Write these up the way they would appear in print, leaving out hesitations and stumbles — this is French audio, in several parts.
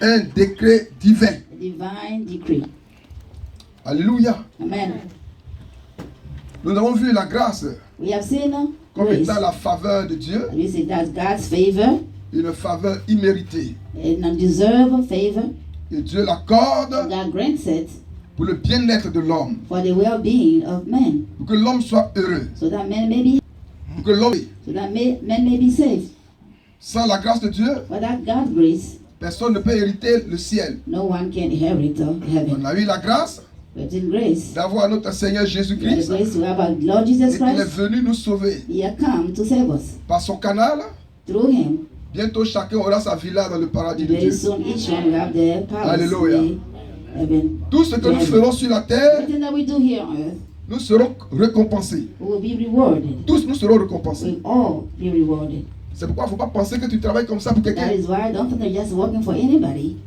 un décret divin. A divine decree. Alléluia. Amen. Nous avons vu la grâce We have seen comme grace. étant la faveur de Dieu, We see that's God's favor, une faveur imméritée. an undeserved favor. Et Dieu l'accorde God grants it pour le bien-être de l'homme, for the well-being of men, pour que l'homme soit heureux, so that men may be, pour que l'homme, men may be saved. sans la grâce de Dieu, Without God's grace, personne ne peut hériter le ciel. no one can inherit heaven. On a eu la grâce But in grace, d'avoir notre Seigneur we have the Jésus-Christ grace to have our Lord et Jesus il est Christ. venu nous sauver. He has come to save us. Par son canal, Through Him, bientôt chacun aura sa villa dans le paradis de very Dieu. soon each one will have their palace Alléluia. in heaven. Tout ce que nous ferons sur la terre, Everything that we do here on earth, nous serons récompensés. we will be rewarded. Tous nous serons récompensés. We'll all be rewarded. C'est pourquoi il ne faut pas penser que tu travailles comme ça pour That quelqu'un. is why I don't think they're just working for anybody.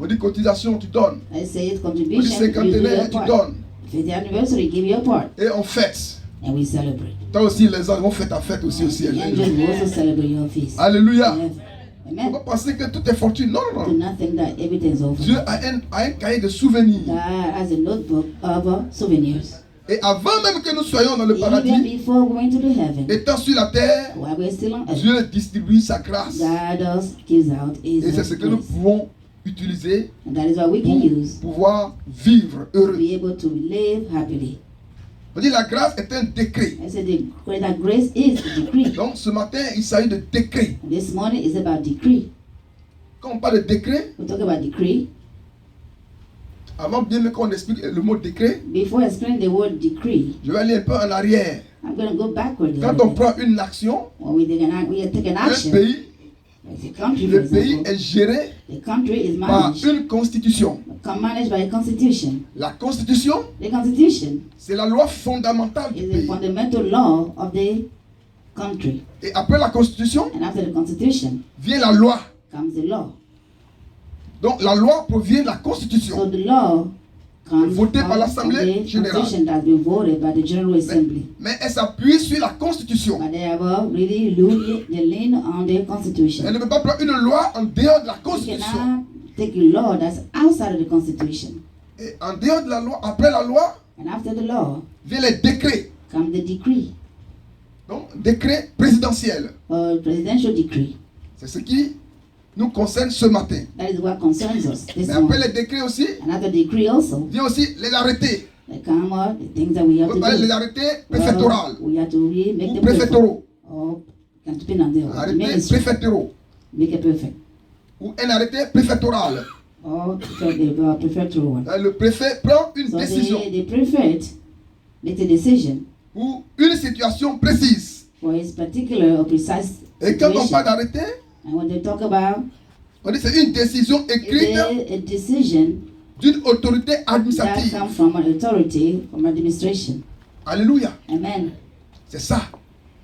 On dit cotisation, tu donnes. I say it's On dit contribution, you do cinquantenaire, your tu part. donnes. 50th anniversary, give your part. Et on fête. And we celebrate. Toi aussi, les anges vont faire ta fête aussi au ciel. The angels will also celebrate your feast. Alléluia. Yes. Il ne Amen. faut pas penser que tout est fortune. Non, non, Do non. not think that everything's over. Dieu a un cahier de souvenirs. God has a notebook of souvenirs. Et avant même que nous soyons dans le Even paradis, before going to the heaven, étant sur la terre, while we're still on earth, Dieu distribue sa grâce. God does gives out His Et c'est ce que nous grace. pouvons utiliser And that is what we can pour use pouvoir vivre to heureux. be able to live happily. On dit la grâce est un décret. I said that grace is a decree. Donc ce matin, il s'agit de décret. And this morning is about decree. Quand on parle de décret, We talk about decree. avant bien qu'on explique le mot décret, Before I explain the word decree, je vais aller un peu en arrière. I'm going to go backward. a Quand little on bit. prend une action, When we take an un action, pays, as a country, for le pays example, est géré the country is par managed, une constitution. managed by a constitution. La constitution, The constitution c'est la loi fondamentale du is the pays. fundamental law of the country. Et après la constitution, And after the constitution vient la loi. comes the law. Donc la loi provient de la So constitution. the law comes Voté par from l'Assemblée the générale. constitution that has been voted by the General Assembly. Mais elle s'appuie sur la constitution. But they have really they lean on the constitution. Elle ne peut pas prendre une loi en dehors de la You constitution. cannot take a law that's outside of the constitution. Et en dehors de la loi, après la loi, And after the law vient les décrets. comes the decree, Donc, décret présidentiel. or presidential decree. C'est ce qui nous concerne ce matin. That is what concerns us this Mais après morning. les décrets aussi, And after the decree also, vient aussi les arrêtés. they come out the things that we have On to parle des do. arrêtés préfectorales We have to really make ou them perfect. préfectoraux. Or can depend on the Arrêtés ministry. préfectoraux Make it perfect. ou un arrêté préfectoral. Or the prefectural one. Le préfet prend une So décision the prefect makes a decision ou une situation précise. for his particular or precise Et quand on situation. parle d'arrêté, And when they talk about on dit que c'est une décision it écrite is a decision d'une autorité that administrative. comes from an authority, from administration. Alléluia. Amen. C'est ça.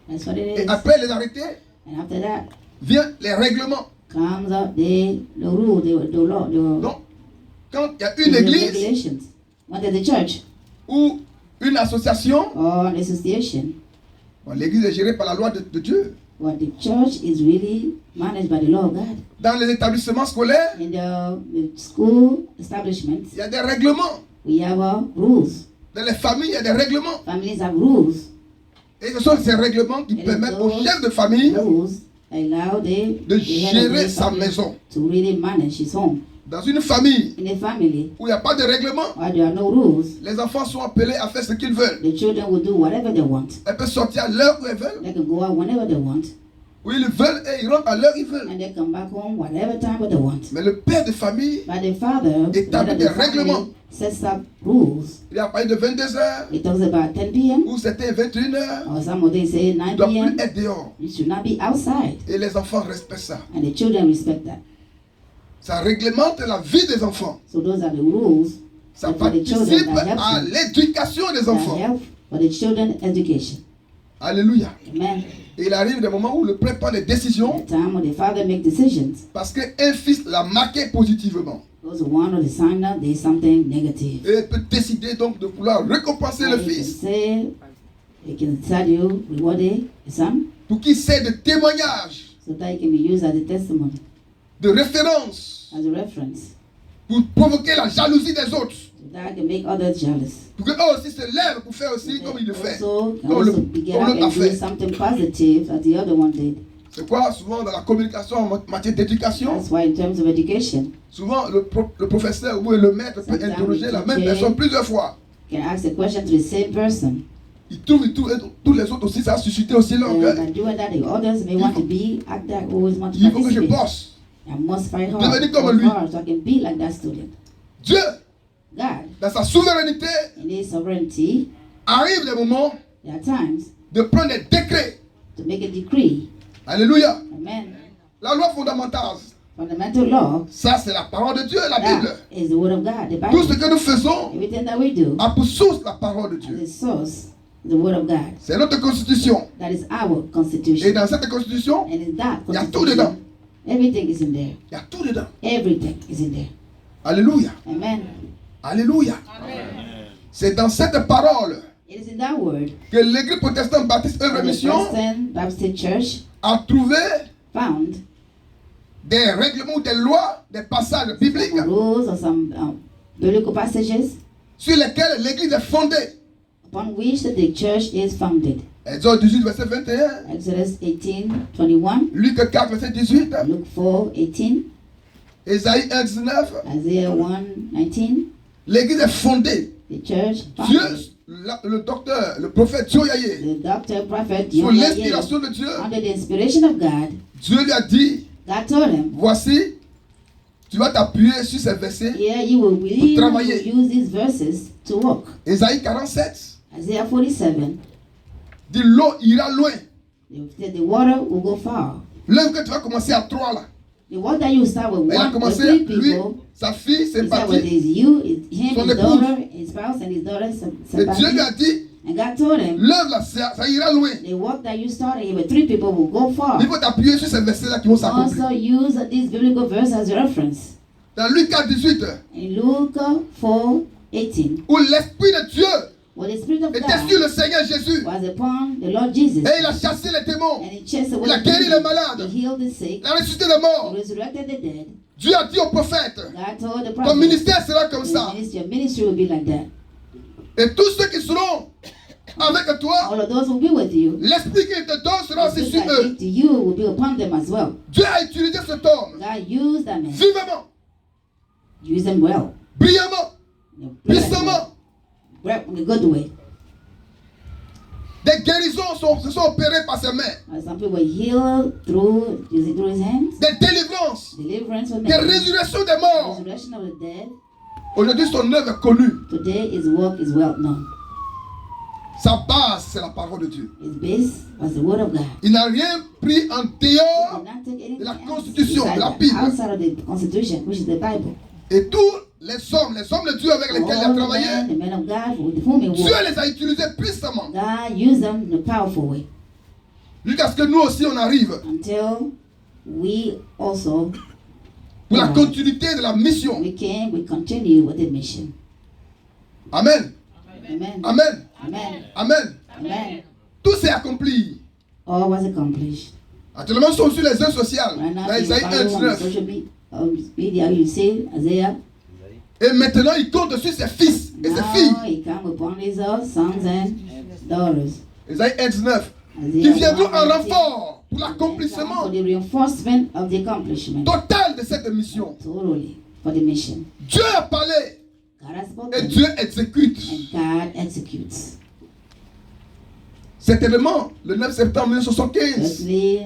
That's what it Et is. après les arrêtés, And after that viennent les règlements. comes up the rule, the law, Donc, quand il y a the une église regulations. Whether the church ou une association, or an association, bon, l'église est gérée par la loi de Dieu. what the church is really managed by the law of God. Dans les établissements scolaires, In the school establishments, il y a des règlements. we have rules. Dans les familles, il y a des règlements. Families have rules. Et ce sont ces règlements qui And permettent au those chef de famille rules allow de the head of gérer the sa family maison. to really manage his home. Dans une famille In a family où il n'y a pas de règlement, where there are no rules, les enfants sont appelés à faire ce qu'ils veulent. the children will do whatever they want. Elles peuvent sortir à l'heure où elles veulent. They can go out whenever they want, Où ils veulent et ils rentrent à l'heure où ils veulent. and they come back home whatever time they want. Mais le père de famille, But the father, Établit whether des the family règlements. sets up rules. il a parlé de 22h It talks about 10 p.m. ou c'était 21h. or some of them say Il 9 ne doit plus p.m. être dehors. It should not be outside, Et les enfants respectent ça. and the children respect that. Ça réglemente la vie des enfants. So those are the rules Ça for the children participe that help à you, l'éducation des that enfants. help for the children education. Alléluia. Amen. Et il arrive des moments où le père prend des décisions The time when the father make decisions, parce qu'un fils l'a marqué positivement. those who want or the sign up, there's something negative. Et il peut décider donc de vouloir récompenser le And he can fils say, he can decide you reward the son, pour qu'il serve de témoignage so that it can be used as a testimony de référence as a reference. pour provoquer la jalousie des autres. So that can make others jealous. Pour qu'eux aussi se lèvent pour faire aussi comme il le fait. Also, can Comme also le- get comme up l'autre a and do fait. something positive that the other one did. C'est quoi souvent dans la communication en matière d'éducation? That's why in terms of education, Souvent le professeur ou le maître peut Sometimes interroger la the même teacher- personne plusieurs fois. you can ask a question to the same person. Il trouve et tous les autres aussi, ça a suscité aussi leur And cœur. by doing that, the others may want to be at that, always want to Il faut que je participate. bosse. I must fight hard, Devenir comme work lui. hard, so I can be like that student. Dieu, God, dans sa souveraineté, in His sovereignty, arrive des moments there are times de prendre des décrets. to make a decree. Alléluia. Amen. La loi fondamentale, Fundamental law, ça c'est la parole de Dieu, la Bible. that is the word of God, the Tout ce Bible. que nous faisons Everything that we do a pour source la parole de as Dieu. a source, the word of God. C'est notre constitution. That is our Et constitution. dans cette constitution, And in that il y a tout dedans. constitution, everything is in there. Il y a tout dedans. Everything is in there. Alléluia. Amen. Alléluia. C'est dans cette parole It is in that word que l'Église protestante baptiste œuvre that the mission Protestant Baptist Church a trouvé found des règlements, des lois, des passages bibliques some rules or some biblical passages sur lesquels l'Église est fondée. upon which the church is founded. Exode 18, verset 21. Exodus 18:21, Luc 4, verset 18. Luke 4:18, Ésaïe 1, 19. Isaiah 1:19. L'Église est fondée. The church Dieu, founded. le docteur, le prophète Joyaye, The doctor, prophet, sous Yoyaye, l'inspiration de Dieu, under the inspiration of God, Dieu lui a dit, God told him, voici, tu vas t'appuyer sur ces versets. yeah, you will believe travailler. to use these verses to walk. Ésaïe 47 Isaiah 47, dit l'eau ira loin. they said the water will go far. L'œuvre que tu vas commencer à 3 là. The water you start with Il a one, with commencé, 3 lui, people. sa fille, ses He started with partis. his you, him, Son his épouse. daughter, his spouse, and his daughter. Et Dieu lui a dit, And God told him, l'œuvre là, ça ira loin. the work that you started here with 3 people will go far. Il faut t'appuyer sur ces versets là qui vont s'accomplir. Also use this biblical verse as a reference. Dans Luc 4, 18, In Luke 4:18, où l'Esprit de Dieu where the Spirit of était sur God le Seigneur Jésus. was upon the Lord Jesus, Et il a chassé les démons. and he chased away Il a the guéri les demons, malades. he healed the sick, Il a ressuscité les he morts. resurrected the dead. Dieu a dit au prophète, God told the ton prophet, ministère sera comme ça. your ministry will be like that. Et tous ceux qui seront avec toi, All of those will be with you. l'esprit qu'il te donne sera The aussi Spirit sur I eux. give to you will be upon them as well. Dieu a utilisé cet homme God used that man. vivement, Use them well. brillamment, In a brilliant way. puissamment. In a good way. Des guérisons se sont opérées par ses mains. Some people were healed through using through his hands. Des délivrances, Deliverance was des made. résurrections des morts. Resurrection of the dead. Aujourd'hui, son œuvre est connue. Today his work is well known. Sa base, c'est la parole de Dieu. His base was the word of God. Il n'a rien pris en He dehors did not take anything de la else Constitution, beside de la that, Bible. outside of the Constitution, which is the Bible. Et tous les hommes de Dieu avec lesquels il a All the travaillé, men of God with whom he Dieu walked, les a utilisés puissamment. God used them in a powerful way Jusqu'à ce que nous aussi on arrive until we also pour la continuité de la mission. we continue with the mission. Amen. Amen. Amen. Amen. Amen. Amen. Tout s'est accompli. All was accomplished. Actuellement, nous sommes sur les réseaux sociaux. Right now, Dans you Isaïe follow on 1, 19. social media, you see Isaiah. Et maintenant, il compte sur ses fils et ses filles. Now he come upon his sons and daughters. Isaïe 1, 19. Qui Isaiah viendront en 1:19. renfort pour For l'accomplissement the reinforcement of the accomplishment. total de cette mission. Totally. For the mission. Dieu a parlé God has et spoken. Dieu exécute. And God executes. Cet élément, le 9 septembre 1975, Firstly,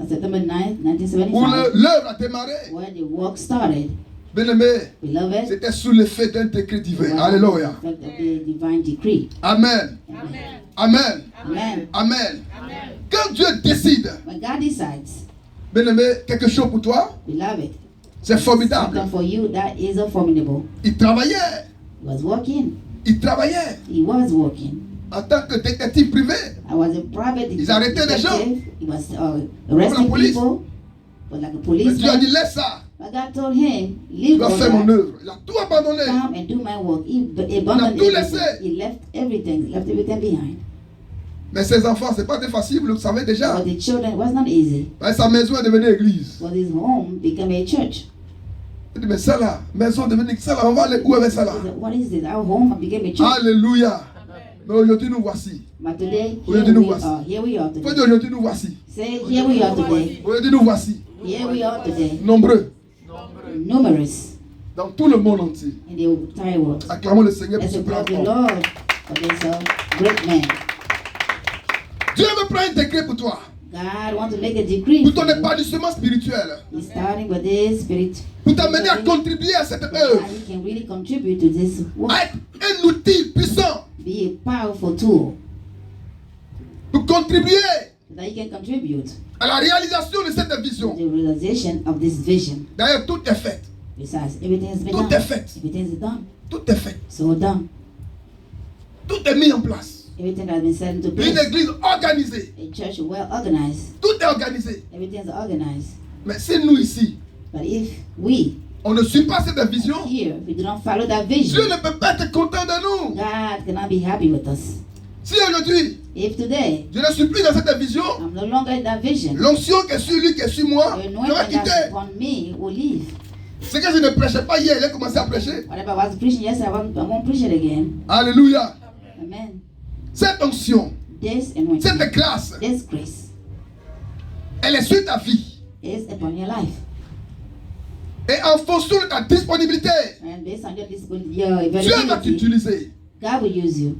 September 9th, où 1975, l'œuvre a démarré, when the work started, bien aimé, beloved, c'était sous l'effet d'un décret divin. Alléluia. the effect of the divine decree. Amen. Amen. Amen. Amen. Quand Dieu décide, When God decides, bien aimé, quelque chose pour toi, beloved, c'est formidable. something for you that is formidable. Il travaillait. He was working. Il travaillait He was working. en tant que détective privé. I was a private Ils arrêtaient des gens. detective. He was arresting police. people, but like a Mais Dieu a dit, policeman. laisse ça. But God told him, Tu leave vas all faire mon that, œuvre. Il a tout abandonné. come and do my work. He abandoned tout everything. laissé. He left everything behind. Mais ses enfants, c'est pas facile, vous le savez déjà. But the children, it was not easy. Sa maison est devenue église. But his home became a church. Il dit, mais ça là, maison est devenue ça là, on va aller où avec ça là? He said, what is this? Our home became a church. Alléluia. Mais aujourd'hui nous voici. But today, Aujourd'hui nous voici. here we are Faut today. dire aujourd'hui nous voici. Say, here we are today. Aujourd'hui nous voici. Here we are today. Nombreux. Numerous Dans tout le monde entier. in the entire world. Acclamons le Seigneur pour Let's ce applaud the plan. Lord for this great man. Dieu veut prendre un décret pour toi. God wants to make a decree Pour for ton you. épanouissement spirituel. He's starting with this spirit. Pour t'amener à contribuer à cette œuvre. God can really contribute to this work. À être un outil puissant. Be a powerful tool Pour contribuer so that you can contribute à la réalisation de cette to vision. the realization of this vision. D'ailleurs, tout est fait. Besides, everything has been Tout done. est fait. Everything is done. Tout est fait. So done. Tout est mis en place. Everything has been set into Une place. église organisée. A church well organized. Tout est organisé. Everything is organized. Mais si nous ici, But if we on ne suit pas cette vision, here, we do not follow that Dieu vision, ne peut pas être content de nous. God cannot be happy with us. Si aujourd'hui, If today je ne suis plus dans cette vision, I'm no longer in that vision, l'onction qui est sur lui, qui est sur moi, the je vais anointing quitter. that's upon me will leave. Ce que je ne prêchais pas hier, j'ai commencé à prêcher. Whatever I was preaching yesterday, I won't preach it again. Alléluia. Amen. Cette onction, This anointing, cette grâce, this grace elle est sur ta vie. is upon your life. Et en fonction de ta disponibilité, And based on your Dieu va availability, t'utiliser God will use you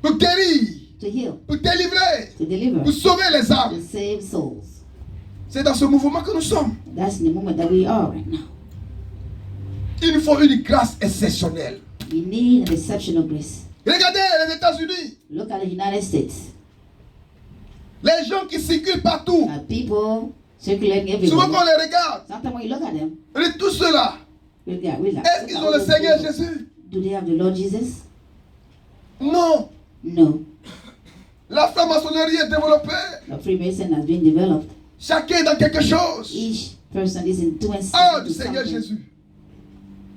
pour guérir, to heal, pour délivrer, to deliver, pour sauver les to âmes. save souls. C'est dans ce mouvement que nous sommes. That's the moment that we are right now. Il nous faut une grâce exceptionnelle. We need an exceptional grace. Regardez les États-Unis, Look at the United States. les gens qui circulent partout. People circulating Souvent quand on everywhere. les regarde, Sometimes when you look at them, on dit tous ceux-là, est-ce qu'ils ont le Seigneur Jésus? Do they have the Lord Jesus? Non. No. La franc-maçonnerie est développée. The Freemason has been developed. Chacun est dans quelque chose. Each person is in doing Ah, du something Seigneur Jésus.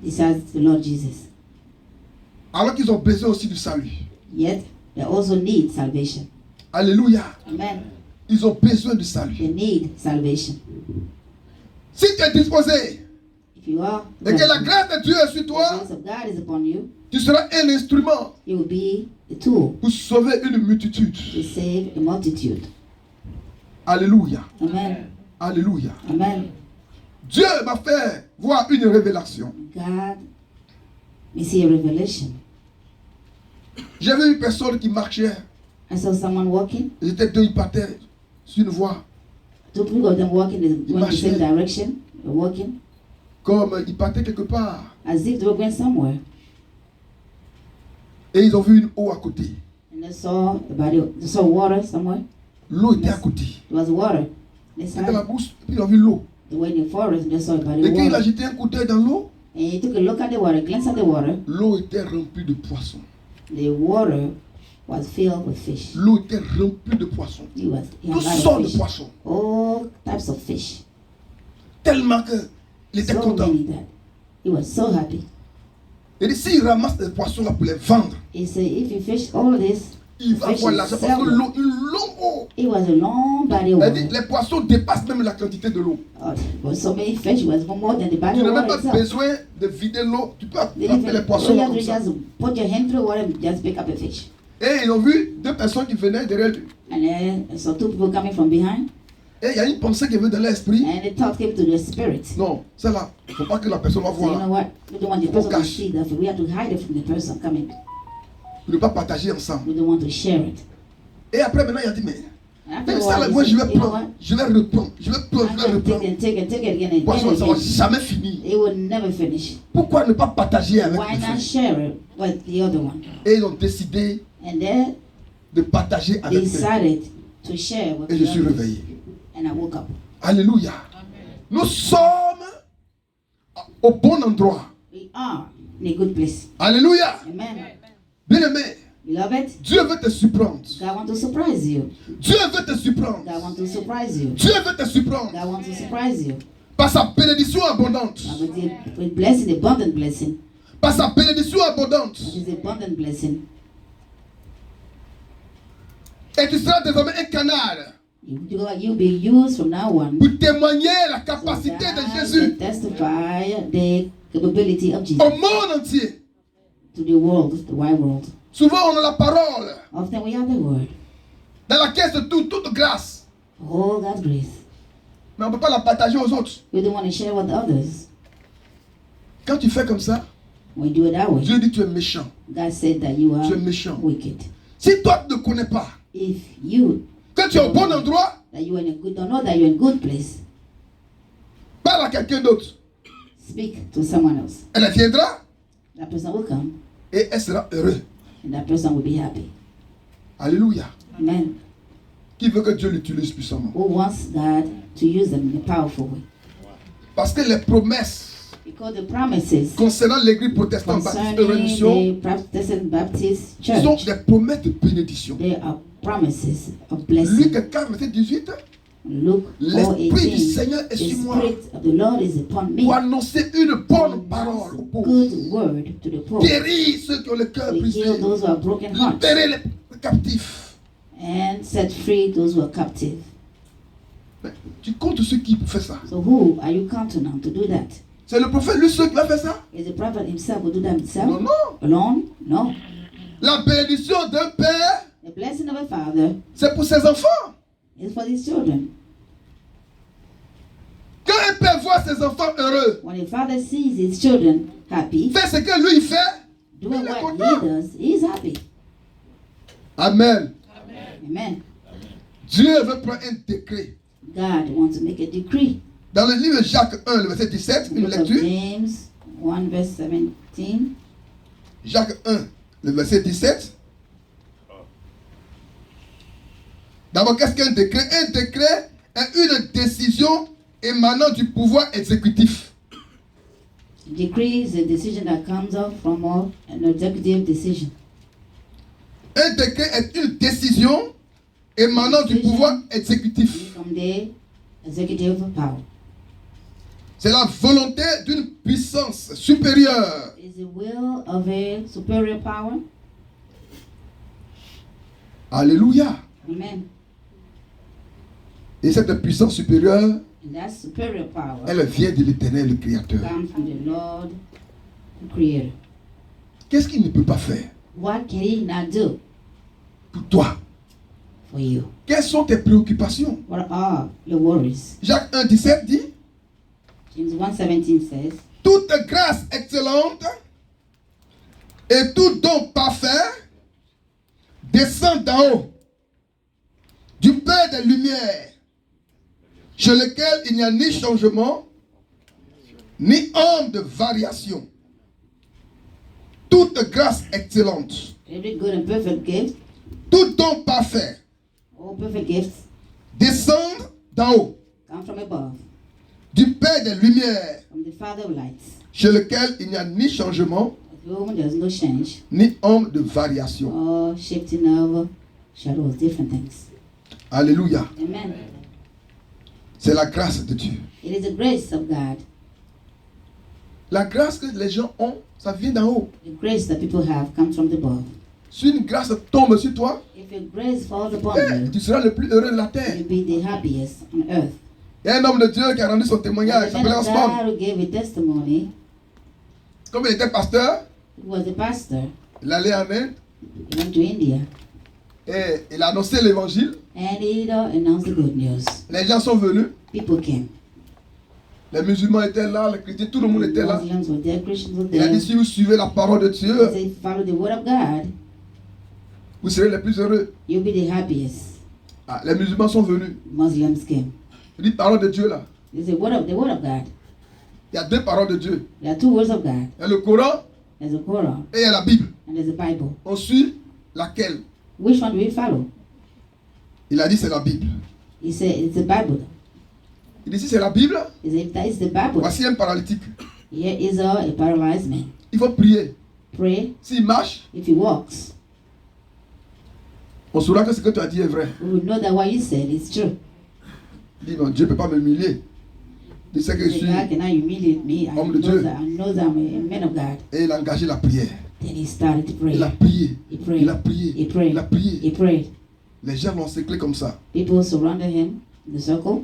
besides the Lord Jesus. Alors qu'ils ont besoin aussi du salut. Yet they also need salvation. Alléluia. Amen. Ils ont besoin du salut. They need salvation. Si tu es disposé If you are, et que la grâce de Dieu est sur the toi, grace of God is upon you, tu seras un instrument you will be a tool pour sauver une multitude. to save a multitude. Alléluia. Amen. Alléluia. Amen. Dieu m'a fait voir une révélation. God, we see a revelation. J'ai vu une personne qui marchait. I saw someone walking. Ils étaient deux, ils partaient sur une voie. Two people of them walking, they went in the Marchaient. same direction. They're walking Comme ils partaient quelque part. as if they were going somewhere. Et ils ont vu une eau à côté. And they saw they saw water somewhere. L'eau était à côté. There was water. They C'était la saw bouche, puis ils ont vu l'eau. they were in the forest and they saw a body Et of quand il a water. jeté un coup d'œil dans l'eau, And he took a look at the water, glanced at the water. l'eau était remplie de poissons. The water was filled with fish. L'eau était remplie de poissons. He had Toutes a lot sortes of de fish. poissons. All types of fish. Tellement qu'il était So content. many that he was so happy. Il dit, s'il ramasse des poissons là pour les vendre, He said, if you fish all this, il va fish avoir is l'argent parce que seldom. l'eau, une longue eau. It was a long body of Elle dit, water. les poissons dépassent même la quantité de l'eau. There was so many fish, it was more than the body Tu of n'as même water pas itself. besoin de vider l'eau. Tu peux They attraper les poissons you là have comme to ça. just put your hand through water and just pick up a fish. Et ils ont vu deux personnes qui venaient derrière lui. And then I saw two people coming from behind, Et il y a une pensée qui est venue dans l'esprit. and the thought came to the spirit. Non, c'est là. Il ne faut pas que la personne va So you know voir. what? We don't want the person to Focus. see that. We have to hide it from the person coming. Ne pas partager ensemble. We don't want to share it. Et après, maintenant, il a dit, mais And after a même ça, là, while, moi, he je said, vais you know prendre. what? Je vais reprendre. Je vais prendre. I'm Je vais going to reprendre. take it again and Poisson, ça ne va again. jamais finir. It will never finish. Pourquoi ne pas partager avec Why les not frères? share it with the other one? Et ils ont décidé And then de partager they avec eux. decided to share with Et je the suis others. réveillé. And I woke up. Alléluia. Nous sommes au bon endroit. We are in a good place. Alléluia. Amen. Bien-aimé, Beloved, Dieu veut te surprendre. God wants to surprise you. Dieu veut te surprendre. God wants to surprise you. Dieu veut te surprendre. God wants to surprise you. Par sa bénédiction abondante. With blessing, abundant blessing. Par sa bénédiction abondante. What is abundant blessing? Et tu seras désormais un canal You'll be used from now on pour témoigner la to capacité de guide Jésus and testify the capability of Jesus au monde entier. to the world, the wide world. Souvent, on a la parole Often we have the word, dans laquelle se trouve toute grâce, all God's grace. mais on ne peut pas la partager aux autres. We don't want to share with others. Quand tu fais comme ça, We do it that way. Dieu dit que tu es méchant. God said that you Tu es are méchant. wicked. Si toi, tu ne connais pas If you que tu es au bon endroit, that you are in a good, don't know that you're in a good place, parle à quelqu'un d'autre. speak to someone else. Elle viendra That person will come, et elle sera heureuse. and that person will be happy. Alléluia. Amen. Qui veut que Dieu l'utilise puissamment? Who wants God to use them in a powerful way? Parce que les promesses Because the promises concernant l'église protestante baptiste de concerning rémission the Protestant Baptist sont Church, des promesses de bénédiction. they are promises of Luc blessing. 4, verset 18. Luke L'Esprit du 4:18. Seigneur est The sur moi Spirit of the Lord is upon me. pour annoncer une bonne To parole aux announce pauvres. good word to the poor, Guérir ceux qui ont le cœur to brisé. heal those who are broken hearts, Libérer les captifs. and set free those who are captive. Mais tu comptes ceux qui font ça. So who are you counting on to do that? C'est le prophète lui seul qui va faire ça? Is the prophet himself will do that Non, himself? non. Alone? No. La bénédiction d'un père, The blessing of a father c'est pour ses enfants. is for his children. Quand un père voit ses enfants heureux, When a father sees his children happy, fait ce que lui il fait, doing il est what content. he does, he's happy. Amen. Amen. Dieu veut prendre un décret. God wants to make a decree. Dans le livre de Jacques 1, le verset 17, The une book of lecture. James 1 verse 17. Jacques 1, le verset 17. D'abord, qu'est-ce qu'un décret? Un décret est une décision émanant du pouvoir exécutif. Decree is a decision that comes up from an executive decision. Un décret est une décision émanant du pouvoir exécutif. From the executive power. C'est la volonté d'une puissance supérieure. Is the will of a superior power. Alléluia. Amen. Et cette puissance supérieure, And that superior power elle vient de l'Éternel, le Créateur. comes from the Lord, the Creator. Qu'est-ce qu'il ne peut pas faire What can He not do pour toi? for you? Quelles sont tes préoccupations? What are your worries? Jacques 1, 17 dit, James 1:17 says, toute grâce excellente et tout don parfait descend d'en haut, du Père des Lumières, chez lequel il n'y a ni changement, ni ombre de variation. Toute grâce excellente, every good and perfect gift, tout don parfait all perfect gifts descend d'en haut, come from above, du Père des Lumières, from the Father of lights, chez lequel il n'y a ni changement, with whom there's no change ni ombre de variation. or shifting of shadows, different things. Alléluia. Amen. C'est la grâce de Dieu. It is the grace of God. La grâce que les gens ont, ça vient d'en haut. The grace that people have comes from above. Si une grâce tombe sur toi, If your grace falls upon tu you, seras le plus heureux de la terre. you'll be the happiest on earth. Il y a un homme de Dieu qui a rendu son témoignage, il And the man s'appelait of Osman. God who gave a testimony, Comme il était pasteur, who was a pastor, il allait en Inde he went to India et il a annoncé l'évangile. and he announced the good news. Les gens sont venus, People came. les musulmans étaient là, les chrétiens, tout le monde était là. Muslims were there, Christians were Il a there. dit, si vous suivez la parole de Dieu, He said, follow the word of God, vous serez les plus heureux. you'll be the happiest. Ah, les musulmans sont venus. Muslims came. Il dit, parole de Dieu là. They said, the word of God. Il y a deux paroles de Dieu. There are two words of God. Il y a le Coran There's a Quran et il y a la Bible. and there's a Bible. On suit laquelle? Which one do we follow? Il a dit, c'est la Bible. He said, it's the Bible. Il dit, si c'est la Bible, He said, that is the Bible. voici un paralytique. Here is a paralyzed man. Il faut prier. Pray. S'il marche, If he walks, on saura que ce que tu as dit est vrai. we will know that what you said is true. Il dit, bon, Dieu ne peut pas m'humilier. Il sait que je He suis. said, God cannot humiliate me. I Homme de know Dieu. that I'm a man of God. Et il a engagé la prière. Then he started to pray. Il a prié. He prayed. Il a prié. He prayed. Il a prié. He prayed. Les gens l'ont encerclé comme ça. People surrounded him in the circle.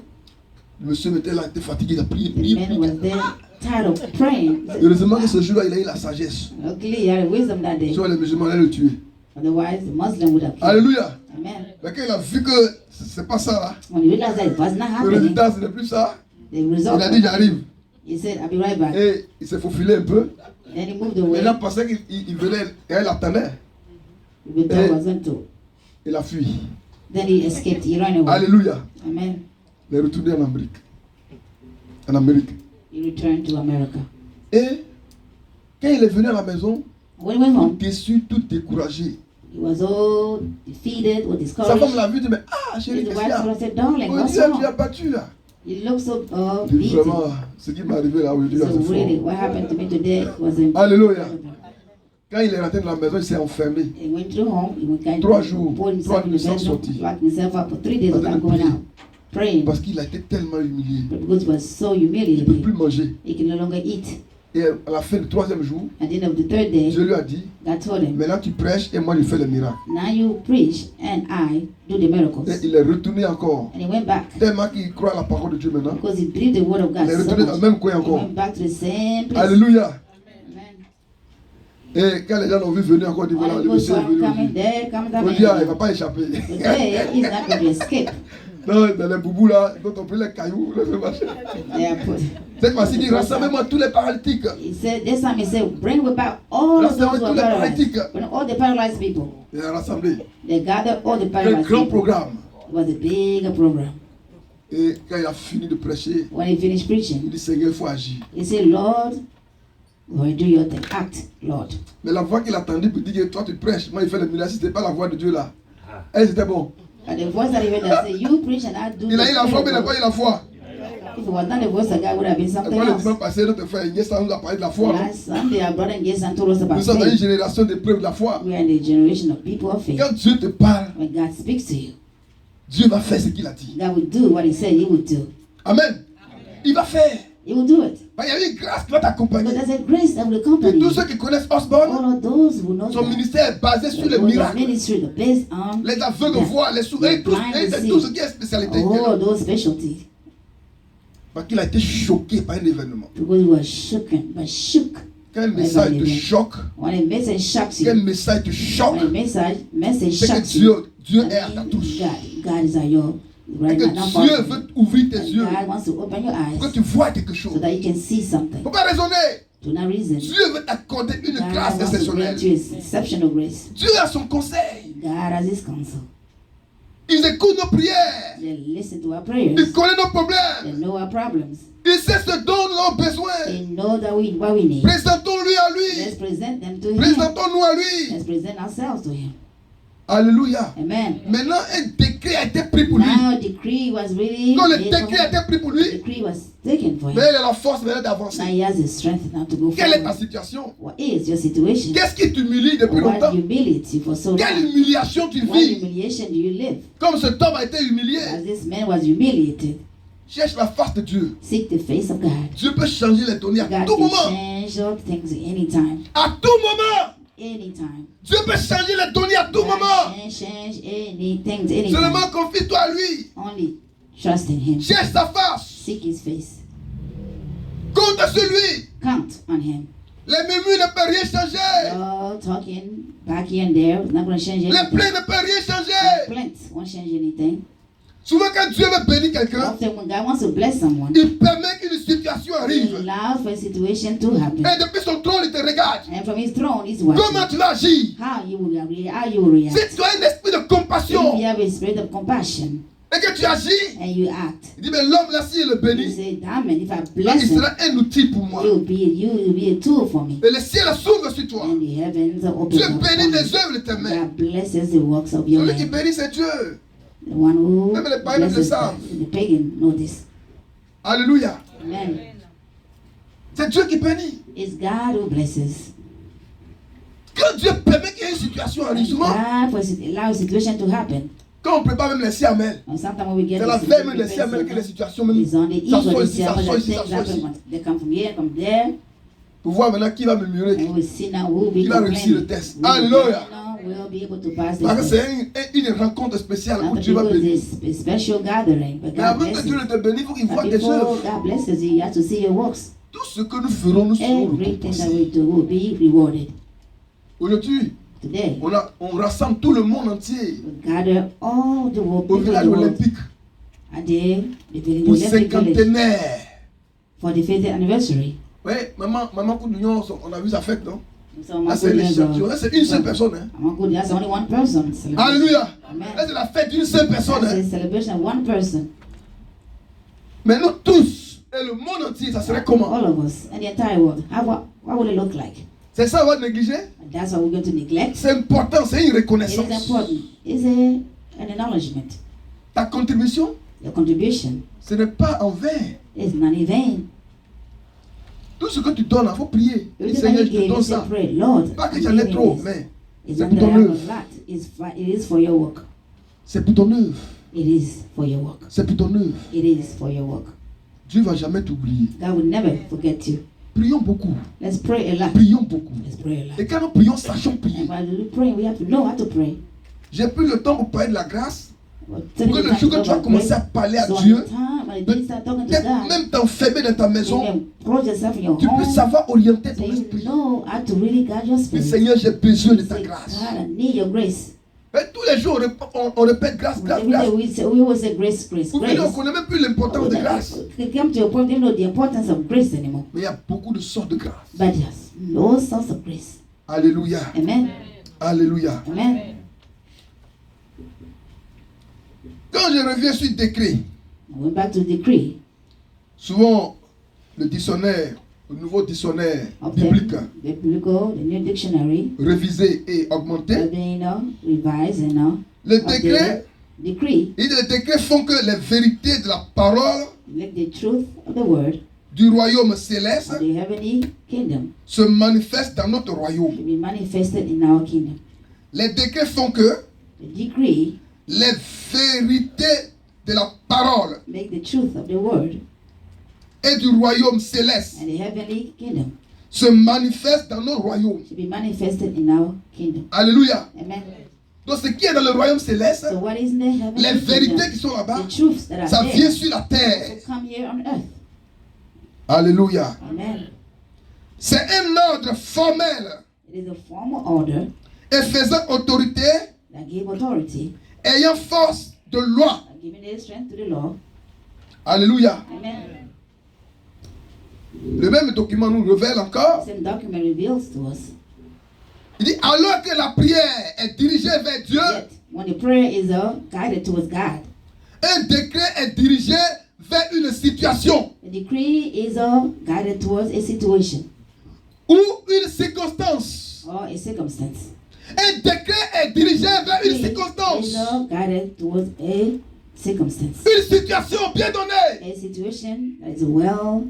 Le monsieur était là, il était fatigué, il a prié, The prié, man prié. was there, tired of praying. He said, Heureusement que ce jour-là, il a eu la sagesse. luckily, he had wisdom that day. Soit les musulmans allaient le tuer. Otherwise, the Muslim would have killed him. Alléluia. Amen. Mais quand il a vu que c'est pas ça là, When he realized that it was not le happening, résultat ce n'est plus ça, the il result, a dit j'arrive. he said, I'll be right back. Et il s'est faufilé un peu. Then he moved Et away. il a pensé qu'il venait et elle attendait. The dog was going to. Il a fui. Then he escaped. He ran away. Alléluia. Amen. Il est retourné en Amérique. En Amérique. He returned to America. Et quand il est venu à la maison, When he went tout home, déçu, tout découragé. he was all defeated, with Sa femme discouraged. l'a vu, dit mais ah chérie, His qu'est-ce qu'il y wife a? sort of said, darling, Oh, what's Dieu, tu as wrong? battu là. You look so Il dit beaten. vraiment, ce qui m'est arrivé là aujourd'hui, là, So c'est really, fort. what happened to me today was Alléluia. incredible. Quand il est rentré dans la maison, il s'est enfermé. He went to home. He went kind 3 jours, pulled 3 himself in nuits the sans bedroom, sortir. locked himself up for 3 days Parce without qu'il a going prié. out, praying. Parce qu'il a été tellement humilié. But because he was so Il ne peut humiliated, plus manger. he can no longer eat. Et à la fin du 3e jour, At the end of the 3rd day, Dieu lui a dit, God told him, maintenant tu prêches et moi je fais le miracle. now you preach and I do the Et miracles. il est retourné encore. And he went back Tellement qu'il croit à la parole de Dieu maintenant. because he believed the word of God Il est so retourné dans le much. même coin He encore. went back to the same place. Alléluia. Amen. Et quand les gens l'ont vu venir encore, ils disent voilà, All le the monsieur est people venu coming aujourd'hui. there, coming On down dit, ah, il ne va there. pas échapper. Today, he's not going to escape. Non, dans les boubous là, quand on pris les cailloux, le fait marcher. They are put. Cette fois-ci, il dit rassemblez-moi tous les paralytiques. He said, this time he said, bring about all of those who are paralyzed. Bring all the paralyzed people. Il a rassemblé. They gathered all the Un paralyzed grand people. programme. It was a big program. Et quand il a fini de prêcher, When he finished il preaching, dit Seigneur, il faut agir. he said, Lord, Lord, do your thing. Act, Lord. Mais la voix qu'il attendait pour dire toi tu prêches, moi il fait le miracle, c'était pas la voix de Dieu là. Elle c'était bon. And the voice that he heard that said, you preach and I do Il a eu la foi, mais il n'a pas the eu la foi. If it was not the voice of God, it would have been Et something quand le else. dimanche passé, notre frère Ignace nous a parlé de la foi. hein. Last Sunday, our brother Jason told us about Nous sommes dans une faith. génération d'épreuves de la foi. We are in the generation of people of faith. Quand Dieu te parle, When God speaks to you, Dieu va faire ce qu'il a dit. God will do what he said he would do. Amen. Il va faire. He will do it. Il y a une grâce qui va But t'accompagner. there's a grace that will Et accompany tous you. ceux qui connaissent Osborne, All of those who know son that. ministère est basé sur les Their miracles. ministry is based on Les aveugles that. voient, les sourds, et tout ce qui est spécialité. all those specialties. Parce qu'il a été choqué par un événement. Because he was shook. Quand un message te choque, When a message shocks quand un you, message te choque, when a message c'est que shocks you, Dieu that est à ta means touche. God is at your Et right que hand. Not far Dieu from veut you. ouvrir tes And yeux God wants to open your pour que eyes tu vois quelque so chose. that you can see Il ne something. faut pas raisonner. Do not reason. Dieu veut t'accorder une God grâce wants to exceptionnelle. grant you exceptional grace. Dieu a son conseil. God has his counsel. Il écoute nos prières. They listen to our Il prayers. connaît nos They problèmes. know our problems. Il sait ce dont nous avons besoin. They know that what we need. Présentons-lui à Let's lui. present them to him. Présentons-nous à lui. Let's present ourselves to him. Alléluia. Amen. Maintenant, un décret a été pris pour lui. Now decree was really Quand le made for décret a him. été pris pour The lui, decree was taken for mais him. il a la force maintenant Now d'avancer. he has the strength now to go Quelle est ta forward. situation? What is your situation? Qu'est-ce qui t'humilie depuis What longtemps? humility for so Quelle long? humiliation tu What vis? humiliation do you live? Comme cet homme a été humilié. As this man was humiliated, Cherche la face de Dieu. seek the face of God. Dieu peut changer les données à God tout can moment. change all things anytime. À tout moment. Anytime. Dieu peut changer les données à tout God moment. can change anything anytime. Seulement confie-toi à lui. Only trust in him. Cherche sa face. Seek his face. Compte sur lui. Count on him. Les murmures ne peuvent rien changer. All talking back here and there is not going to change Les anything. plaintes ne peuvent rien changer. Complaints won't change anything. Souvent quand Dieu veut bénir quelqu'un, Often when God wants to bless someone, il permet qu'une situation he arrive. allows for a situation to happen. Et depuis son trône, il te regarde. And from his throne, he's watching Comment tu vas agir? how you will react. Si tu as un esprit de If compassion you have a spirit of compassion et que tu agis, and you act, il dit mais l'homme là s'il le you bénit, say, damn it, if I il bless him, sera un outil pour moi. he will be a tool for me. Et le ciel s'ouvre sur toi. And the heavens are open Dieu up for bénit me. les œuvres de tes mains. God blesses the works of your Celui qui hand. bénit c'est Dieu. The one who Même les païens le blesses savent. the pagan know this. Alléluia. Amen. C'est Dieu qui bénit. It's God who blesses. Quand Dieu permet qu'il y ait une situation arrive, souvent, God allows a situation to happen. quand on prépare même les siamels, And sometimes when we get c'est la this veille même des situation, siamels que les situations même it's on the eve ça of sort the ici, ça sermon sort that ici, ça things sort happen. ici. They come from here, from there. Pour voir maintenant qui va murmurer, And we see now who will be qui va réussir le complaining. test. Who will Alléluia. be, will be able to pass Parce que this test. c'est une rencontre spéciale où Not Dieu va because bénir. it's a special gathering, but Mais God avant que blesses Dieu you. ne te bénisse, il faut qu'il voit But tes before œuvres. God blesses you, you have to see your works. Tout ce que nous ferons, nous serons Everything that récompensés. we do will be rewarded. Aujourd'hui, Today, on rassemble tout le monde entier we gather all the au people in village the world olympique at the village, pour Olympic village cinquantenaire. for the 50th anniversary. Oui, maman Koudouillon, on a vu sa fête, non? So Là, c'est les champions. Là, c'est une seule personne. Hein? That's only one person. Celebration. Alléluia. Amen. Là, c'est la fête d'une seule personne. That's Hein? a celebration of one person. Mais nous tous, et le monde entier, ça serait comment? All of us and the entire world. What would it look like? C'est ça, on va négliger? And that's what we're going to neglect. C'est important, c'est une It is reconnaissance. important. It's an acknowledgement. Ta contribution, Your contribution ce n'est pas en vain. is not in vain. Tout ce que tu donnes, il faut prier. Et Everything that Seigneur, you je te give, you donne say, ça. pray, Lord, Pas que I'm j'en ai giving trop, this. mais It's c'est not pour that I ton have a œuvre. lot. It is for your work. C'est pour ton œuvre. It is for your work. C'est pour ton œuvre. It is for your work. Dieu ne va jamais t'oublier. God will never forget you. Prions beaucoup. Let's pray a lot. Prions beaucoup. Let's pray a lot. Et quand nous prions, sachons prier. And while we pray, we have to know how to pray. J'ai pris le temps pour parler de la grâce. Well, Pour que le jour que tu vas commencer à parler à Dieu, when you start talking to God, même t'enfermer dans ta you maison, can close yourself in your tu peux home. savoir orienter So ton you esprit. know how to really guide your Mais spirit. Seigneur, j'ai besoin de ta Say, grâce. God, I need your grace. Et tous les jours, on répète grâce, grâce, Every day grâce. we always say grace, grace, Pour finir, on ne grace. connaît même plus l'importance de grâce. We come to a point, we don't know the importance of grace anymore. Mais il y a beaucoup de sortes de grâce. But yes, all sorts of grace. Alléluia. Amen. Alléluia. Amen. Quand je reviens sur le décret, I went back to the decree. souvent le dictionnaire, le nouveau dictionnaire Of biblique, the biblical, the new dictionary, révisé et augmenté, being revised and le décret, decree, les décrets font que les vérités de la parole like the truth of the word du royaume céleste of the heavenly kingdom se manifestent dans notre to royaume. be manifested in our kingdom. Les décrets font que The decree les vérités de la parole make the truth of the word et du royaume céleste and the heavenly kingdom se manifestent dans nos royaumes. to be manifested in our kingdom. Alléluia. Amen. Donc ce qui est dans le royaume céleste, So what is in the heavenly les vérités kingdom? qui sont là-bas, The truths that are ça there vient sur la terre. also come here on earth. Alléluia. Amen. C'est un ordre formel It is a formal order et faisant autorité, that gave authority, ayant force de loi. giving the strength to the law. Alléluia. Amen. Le même document nous révèle encore. The same document reveals to us. Il dit, alors que la prière est dirigée vers Dieu, Yet, when the prayer is guided towards God, un décret est dirigé vers une situation the decree is guided towards a situation ou une circonstance. or a circumstance. Un décret est dirigé vers une Decree circonstance, is guided towards a circumstance, une situation bien donnée. a situation that is well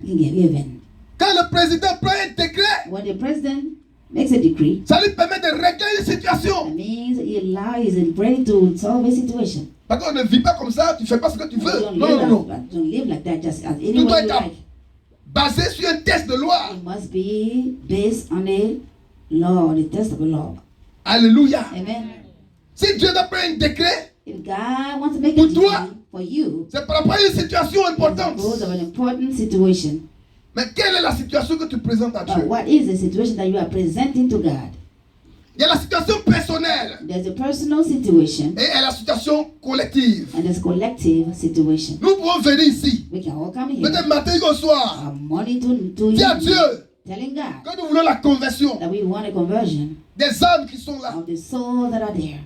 given. Quand le président prend un décret, When the president makes a decree, ça lui permet de régler une that situation. means he's ready to solve a situation. Parce qu'on ne vit pas comme ça, tu ne fais pas ce que tu You veux. don't Non, live non, non. don't live like that just as Tout anyone doit you être like. basé sur un test de loi. It must be based on the law, the test of the law. Alléluia. Amen. Si Dieu n'a pas un décret, If God wants to make Pour a decree toi, for you, c'est par rapport à une situation importante. because of an important situation. Mais quelle est la situation que tu présentes à But Dieu? what is the situation that you are presenting to God? Il y a la situation personnelle There's a personal situation et il y a la situation collective. and there's collective situation. Nous pouvons venir ici, We can all come here peut-être matin au soir, morning to dis à evening, Dieu telling God que nous voulons la conversion that we want a conversion des âmes qui sont là. of the souls that are there.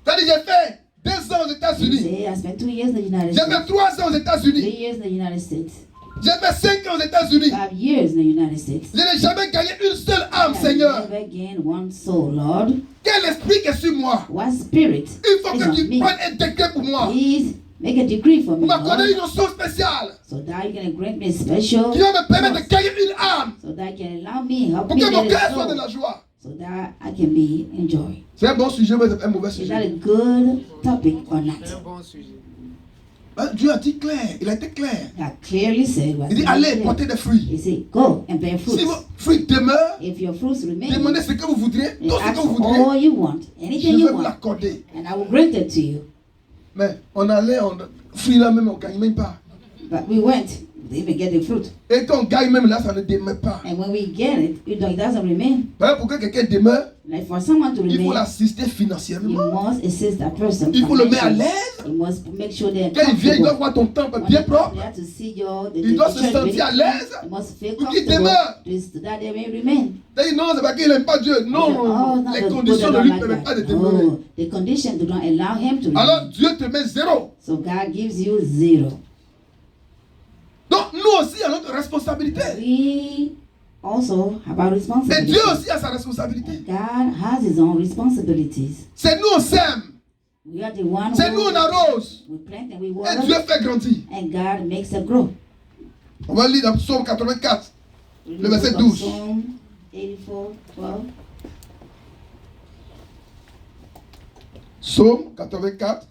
C'est-à-dire, j'ai fait 2 ans aux You États-Unis, say, I spent 2 years in the United j'ai fait States, 3 ans aux 3 États-Unis, years in the United States, j'ai fait 5 ans aux États-Unis. 5 years in the United States. Je n'ai jamais gagné une seule âme, I Seigneur. never gained one soul, Lord. Quel esprit qui est sur moi? What spirit Il faut is que on tu me? prennes un décret pour moi. Please make a decree for me, Pour m'accorder une Lord, notion spéciale so that you can grant me special qui va me permettre de trust, gagner une âme. so that you can allow me, help Pour me que mon get cœur a soit de soul, la joie. so that I can be in joy. C'est un bon sujet, mais c'est un mauvais Is that a sujet. good topic or not? C'est un bon sujet. Dieu a dit clair, il a été clair. God clearly said, Il dit allez, portez des fruits. He said, go and bear Si fruits. vos fruits demeurent, If your fruits remain, demandez ce que vous voudrez, you tout ce ask que vous for voudrez, all you want, je anything vais you vous want, l'accorder. and I will grant it to you. Mais on allait, fruits là même, on ne gagne même pas. But we went, we even get the fruit. Et quand on gagne même là, ça ne demeure pas. And when we get it, it doesn't remain. Pour que quelqu'un demeure, Like for someone to il faut remain, l'assister you financièrement. must assist that person. Il faut le mettre à financially. l'aise. You must make sure they're Quand il vient, il doit comfortable. voir ton temple When bien they come, propre. they have to see the Il doit se church sentir very à clean. l'aise They must feel pour qu'il comfortable demeure. so that they may remain. Il dit non, c'est pas qu'il n'aime pas Dieu. Oh, Non, not les the conditions people ne lui that don't permettent pas de like that. demeurer. Oh, the condition do not allow him to Alors remain. Dieu te met 0. So God gives you 0. Donc nous aussi avons notre responsabilité. We also have our Et responsibility. Dieu aussi a sa responsabilité. God has his own responsibilities. C'est nous on sème. We are the one C'est nous on arrose. we plant and we Et water, Dieu fait grandir. and God makes it grow. On va lire dans Psaume 84. Le verset 12. Psalm 84, 12. Psaume 84.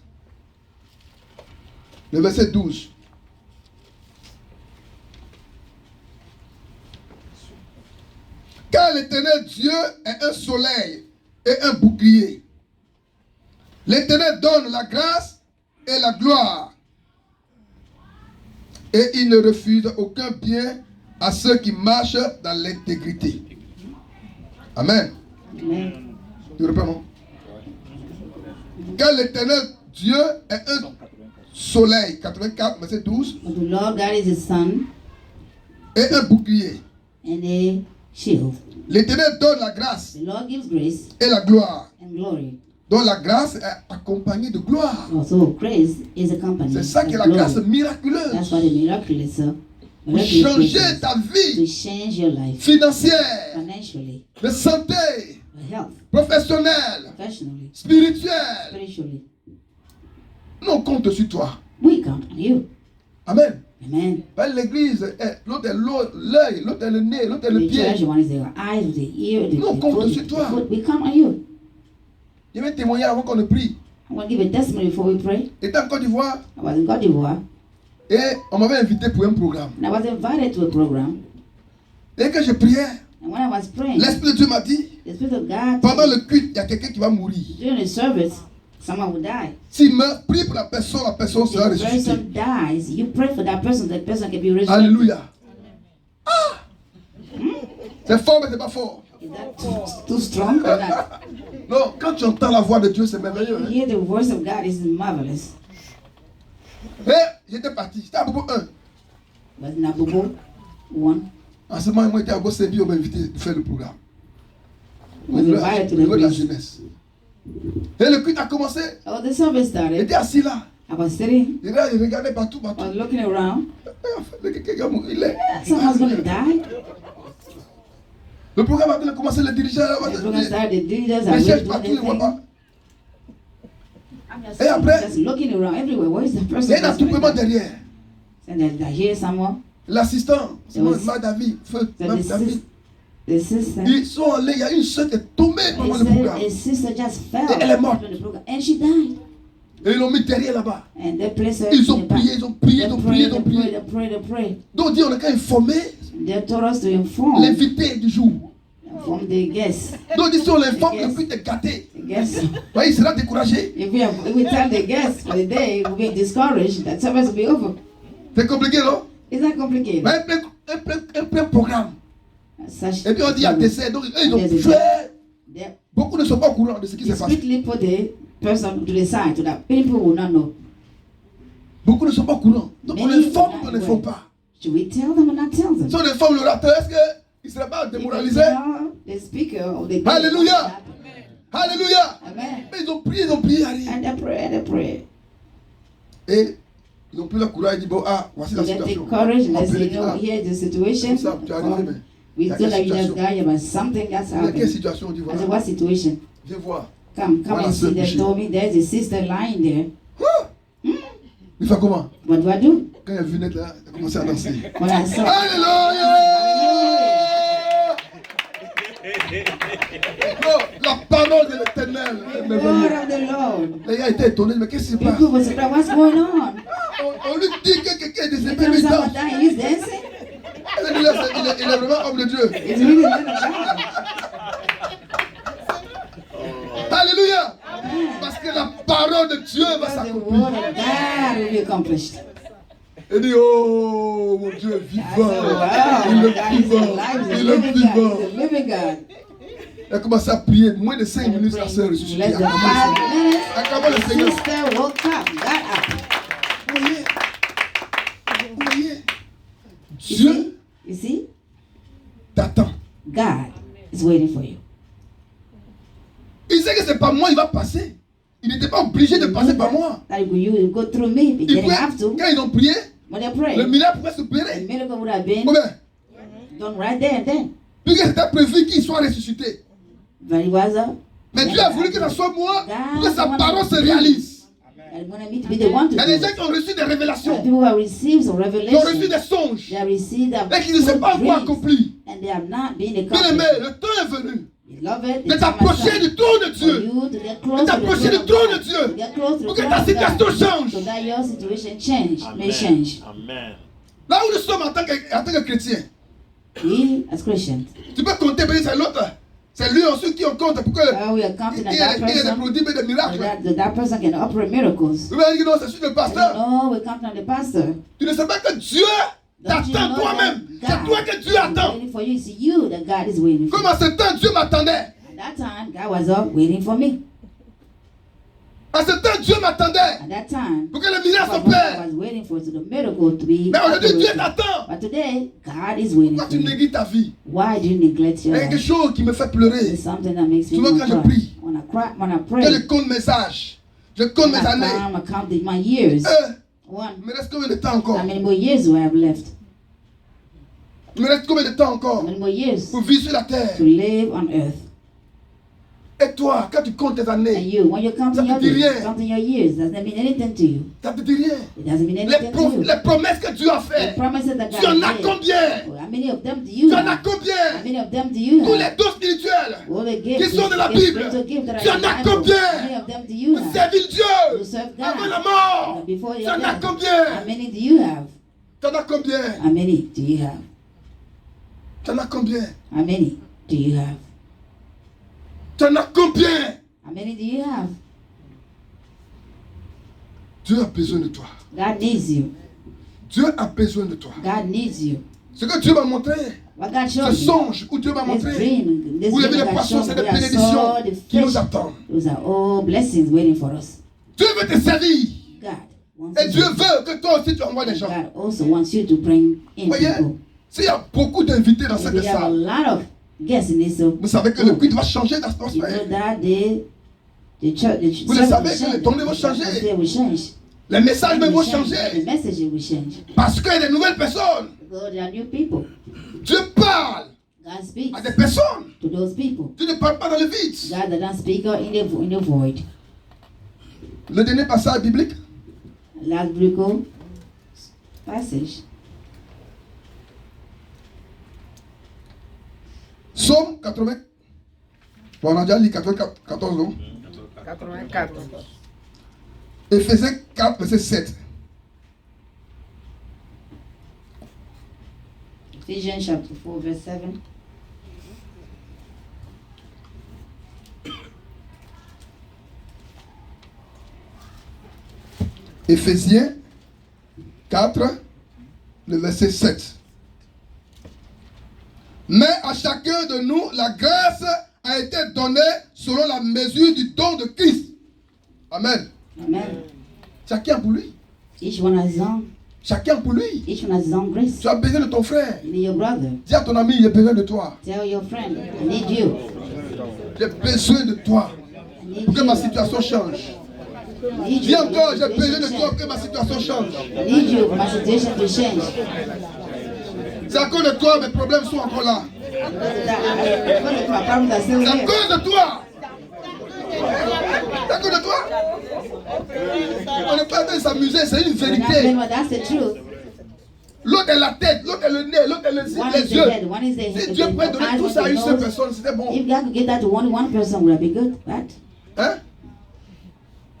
Le verset 12. Car l'Éternel Dieu est un soleil et un bouclier. L'Éternel donne la grâce et la gloire. Et il ne refuse aucun bien à ceux qui marchent dans l'intégrité. Amen. Amen. Tu reprends, non? Car l'Éternel Dieu est un soleil. 84, verset 12. But the Lord God is his sun Et un bouclier. and a shield. L'Éternel donne la grâce The Lord gives grace et la gloire. and glory. Donc la grâce est accompagnée de gloire. Also, grace is accompanied C'est ça with qui est la glory. grâce That's miraculeuse. why the miracle is Pour miraculous changer grace ta to vie change your life financière, financially, de santé, health, professionnelle, professionally, spirituelle. spiritually. Nous on compte sur toi. We count on you. Amen. Amen. L'église, l'autre est l'œil, l'autre est le nez, l'autre est le The church, pied. one is the eyes, the ear, the, Non, the, compte foot, sur the toi. foot. We count on you. Je vais témoigner avant qu'on ne prie. I want to give a testimony before we pray. J'étais en Côte d'Ivoire I was in Côte d'Ivoire et on m'avait invité pour un programme. and I was invited to a program. Et que je priais, And when I was praying, l'Esprit de Dieu m'a dit, the Spirit of God, pendant le culte, il y a quelqu'un qui va mourir. during the service, someone will die. S'il meurt, prie pour la personne sera If the ressuscitée. person dies, you pray for that person can be resurrected. Alléluia. Ah! C'est fort, mais c'est pas fort. Is that too strong or not? Non, quand tu entends la voix de Dieu, c'est merveilleux. You Hein? hear the voice of God is marvelous. Et j'étais parti. J'étais à Bobo 1. But Nabobo, one, En ce moment, moi, j'étais à Bobo-Sébi, on m'a invité de faire le programme. was invited to Au niveau the de la place. jeunesse. Et le culte a commencé. Oh, the service started. J'étais assis là. I was sitting, Et là, il regardait partout, I partout. was looking around. Quelqu'un va mourir. Il est. Someone's going to die. Le programme a commencé, le dirigeant là. The program started. The leaders are Les really chefs doing partout, their ils ne voient thing. pas. I'm just, Et après? just looking around everywhere. Where is the Il person? y a un that's gonna attroupement die? derrière. And I hear someone. L'assistant, c'est was- moi, David, feu, So Mme David. the sister. Ils sont allés, il y a une sœur qui est tombée pendant He le said programme. his sister just fell Et elle est morte. during the program, and she died. Et ils l'ont mis derrière là-bas. And they placed her Ils in ont the back. prié, ils ont prié, They ils ont prié, ils ont prayed, prié. they prayed, they prayed. Donc Dieu, on a qu'à informer They told us to inform l'invité du jour. the guests. Donc si on l'informe, Yes. le but est gâté. The guests. Ouais, il sera découragé. If we tell the guests for the day, we'll be discouraged. That service will be over. C'est compliqué, non? It's not complicated. Ouais, un plein programme. Such Et puis on dit il y a décès. Donc eux, ils ont Yes, yes. fait. they Beaucoup ne sont pas au courant de ce qui s'est passé. strictly put the person to the side so that people will not know. Beaucoup ne sont pas au courant. Donc on Many informe will ou on not n'informe know. pas. Should we tell them or not tell them? Si on informe l'orateur, est-ce qu'il ne serait pas If we démoralisé? tell the speaker of the day, Alléluia. Alléluia. Amen. Mais ils ont prié, il n'y a rien. And they pray. Et ils n'ont plus le courage, ils disent bon, ah, voici So la they take situation. courage and On they peut say, le you know, dire, ah, here's the situation. comme ça, tu es arrivé, mais We il y a feel quelle like you just situation? died, but something that's Il y a quelle happened. situation? On dit I voilà, said, what situation? viens voir. Come Voilà, and sœur see. They couchée. told me there's a sister lying there. Ah! Il fait comment? What do I do? Quand il a vu naître là, il a commencé à danser. When I saw, Alléluia! Non, la parole de l'éternel est the word merveilleuse. of the Lord. Les gars étaient étonnés, mais qu'est-ce qui se passe? People were surprised, what's going on? on lui dit que quelqu'un est décédé, Every mais il time danse. someone dies, he's dancing. Il est vraiment homme de Dieu. It's really the man of God. Alléluia. Parce que la parole de Dieu va Because the s'accomplir. word of God will be accomplished. Il dit, oh mon Dieu, I said, vivant. wow, Il est God is vivant. alive, he's a Il est living vivant. God, he's a living God. Il a commencé à prier. Moins de 5 minutes, sa sœur est ressuscitée. Less than 5 minutes, Acclamons le the Seigneur. sister woke up, got up. Vous voyez? Vous voyez? You Dieu see? You see? t'attend. God is waiting for you. Il sait que c'est pas moi, il va passer. Il n'était pas obligé de passer par moi. That you will go through me, but Il they didn't pouvait, have to. quand ils ont prié, When they le pray, miracle pouvait the s'opérer. miracle would have been Ou bien, done right there and then. puisque c'était prévu qu'il soit ressuscité. But it was up. Mais Dieu a voulu que ce soit moi pour que sa parole se réalise. And when I meet to be the one to Il y a do des gens it. qui ont reçu des There are révélations, people who have received some qui ont reçu revelation. des songes, They have received a mais qui ne sont pas encore dreams, accomplis. and they have not been Bien accomplished. aimé, le temps est venu Beloved, de the time has t'approcher come du trône de for Dieu. you to get De close to the t'approcher du throne of trône de God, Dieu. to get close to Pour the que throne ta of situation God, change. so that your situation change, may Amen. change. Amen. Là où nous sommes en tant que chrétiens, We, as Christians, tu peux compter, mais c'est l'autre. C'est lui ensuite qui on compte pour que we are counting il y on ait that des person, prodiges et des so miracles. that person can operate miracles. Vous allez dire non, c'est sur le pasteur. No, we count on the pastor. Tu ne sais pas que Dieu Don't you t'attend know toi-même. that C'est toi que Dieu attend. waiting for you. It's you that God is waiting for. Comme en ce temps, Dieu m'attendait. At that time, God was up waiting for me. En ce temps, Dieu m'attendait At that time, pour que le miracle God s'opère. was waiting for the miracle to be Mais aujourd'hui, Dieu operated. t'attend. But today, God is waiting Pourquoi for tu you. négliges ta vie? Why do you neglect Il y your a quelque life? chose qui me fait pleurer. It's something that makes me Souvent want quand je to prie, cry. When I pray, Je compte mes âges. Je compte mes when I années. come, I count my years. One, Il me reste combien de temps encore? how many more years do I have left? Il me reste combien de temps How encore many more years pour vivre sur la terre? to live on earth? Et toi, quand tu comptes tes And années, you, when you're counting Ça your te dit years, rien. counting your years doesn't mean anything to you. ça te dit rien. It doesn't mean anything to you. Les promesses que Dieu a The faites, promises that tu en God as made. combien? How many of them do you Tu en as have? How combien? many of them do you Tous have? les dons spirituels. All the qui gifts, sont de la the Bible. spiritual gifts that Tu are en in the as Bible. combien? How many of them do you Pour have? servir To Dieu serve avant God. la mort. Before Tu your en as death. How combien? many do you have? Tu en as combien? How many do you have? Tu en as combien? How many do you have? Tu en as combien? How many do you have? Dieu a besoin de toi. God needs you. Dieu a besoin de toi. God needs you. Ce que Dieu m'a montré, What God ce showed me, songe où Dieu m'a this montré, dream, this où il y avait dream des that God poissons, showed c'est me, des where I bénédictions saw the qui nous fish. attendent. Those are all blessings waiting for us. Dieu veut te servir. God wants Et you Dieu to- veut que toi aussi tu envoies des gens. God also wants you to bring in Voyez, people. s'il y a beaucoup d'invités dans And cette we have a salle, lot of guests in this. vous savez que le culte va changer You know d'atmosphère. that the church, the Vous le service savez will que les change. tournées vont The changer. atmosphere will change. Les messages même It vont will change. The changer. message will change. Parce qu'il y a des nouvelles personnes. Because there are new people. Dieu parle God speaks à des personnes. to those people. Dieu ne parle pas dans le vide. God does not speak in the void. Le dernier passage biblique, Last biblical passage. Psaume 80. Bon, on a déjà lu 94, non? 84. Éphésiens 4, verset 7. Ephesians chapter 4, verse 7. Éphésiens 4, le verset 7. Mais à chacun de nous, la grâce a été donnée selon la mesure du don de Christ. Amen. Amen. Chacun pour lui. Each one has his own. Chacun pour lui. Each one has his own grace. Tu as besoin de ton frère. You need your brother. Dis à ton ami, j'ai besoin de toi. Tell your friend, I need you. J'ai besoin de toi I need pour que ma you. situation change. I need Dis you. encore, j'ai My besoin de situation toi pour que ma situation change. change. I need you for my situation to change. C'est à cause de toi, mes problèmes sont encore là. My problems are still C'est à here. cause de toi. C'est à cause de toi. On n'est pas en train de s'amuser, c'est une We're not playing, vérité. but that's the truth. L'autre est la tête, l'autre est le nez, l'autre est One les is the yeux. head, one is the Si Dieu pouvait donner eyes, tout ça à one une is the seule nose. personne, c'était bon. If God could give that to one person, would that be good? Right? Hein?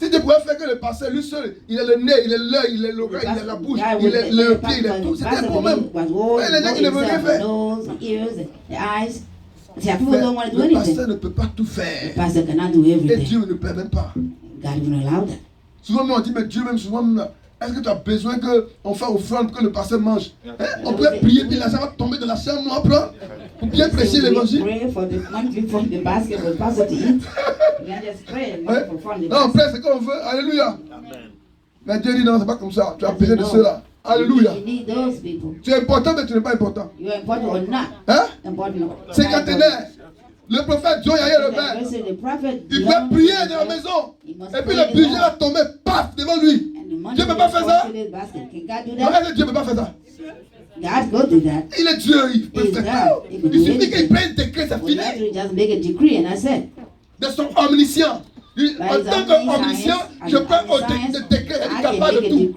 Si tu pouvais faire que le pasteur, lui seul, il a le nez, il a l'œil, il a l'oreille, il a la bouche, il a le pied, il a tout, c'était un problème. Et les gens qui ne veulent rien faire. Le pasteur ne peut pas tout faire. Et Dieu ne permet pas. Souvent, on dit, mais Dieu même souvent, est-ce que tu as besoin qu'on fasse offrande que le pasteur mange? On peut prier, puis là, ça va tomber dans la chambre noire, pour bien prêcher l'évangile. Non, on prêche ce qu'on veut. Alléluia. Mais Dieu dit non, c'est pas comme ça. Tu as besoin de cela. Alléluia. Tu es important, mais tu n'es pas important. Hein? Cinquantenaire. Le prophète Joe Yahya le père, il pouvait prier dans la maison. Et puis le budget va tomber, paf, devant lui. Dieu ne peut pas faire ça. Non, est-ce que Dieu ne peut pas faire ça? Il est Dieu, il peut faire ça. Il suffit qu'il prenne un décret, c'est fini. De son omniscient. En tant qu'omniscient, je prends un décret, il est capable de tout.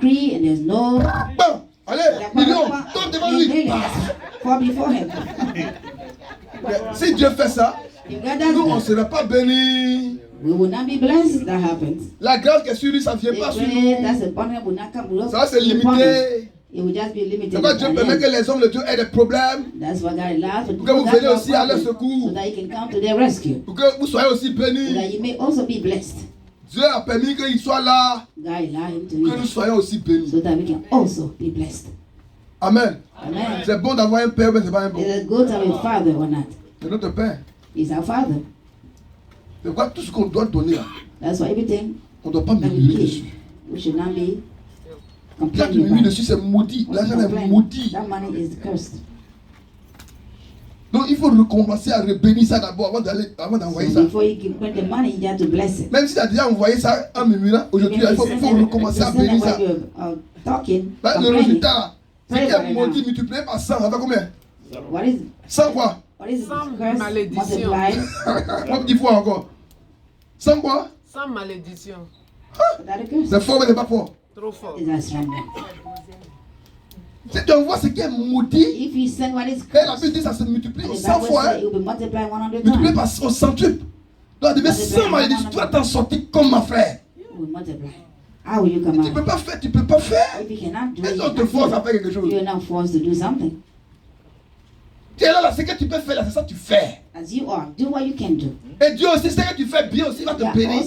Bon, allez, million, tombe devant lui. Si Dieu fait ça, nous on ne sera pas bénis. La grâce qui est sur lui, ça ne vient pas sur nous. Ça va se limiter. C'est pourquoi Dieu permet que les hommes de Dieu aient des problèmes. Pour que vous veniez aussi à leur secours. Pour que vous soyez aussi bénis. Dieu a permis qu'il soit là. Que nous soyons aussi bénis. Amen. C'est bon d'avoir un père, mais ce n'est pas un bon. C'est notre père. C'est quoi tout ce qu'on doit donner là? On ne doit pas murmurer dessus. Quand tu murmures dessus, c'est maudit. L'argent est maudit. Donc il faut recommencer à bénir ça d'abord avant d'envoyer ça. Même si tu as déjà envoyé ça en murmurant, aujourd'hui il faut recommencer à bénir ça. Le résultat là, c'est qu'il est maudit multiplié par 100. Ça fait combien? 100 quoi? 100 malédiction. Combien 10 fois encore? 100 quoi? 100 malédiction. C'est fort mais c'est pas fort. Trop fort. Si tu envoies ce qui est maudit, et la Bible dit ça se multiplie 100 fois, hein? Multiplié par au centuple. Donc il devait 100 malédictions. Tu vas t'en sortir comme ma frère. Tu ne peux pas faire, tu ne peux pas faire. Mais on te force à faire quelque chose. Tu es là, ce que tu peux faire là, c'est ça que tu fais. Et Dieu aussi, ce que tu fais bien aussi, il va te bénir.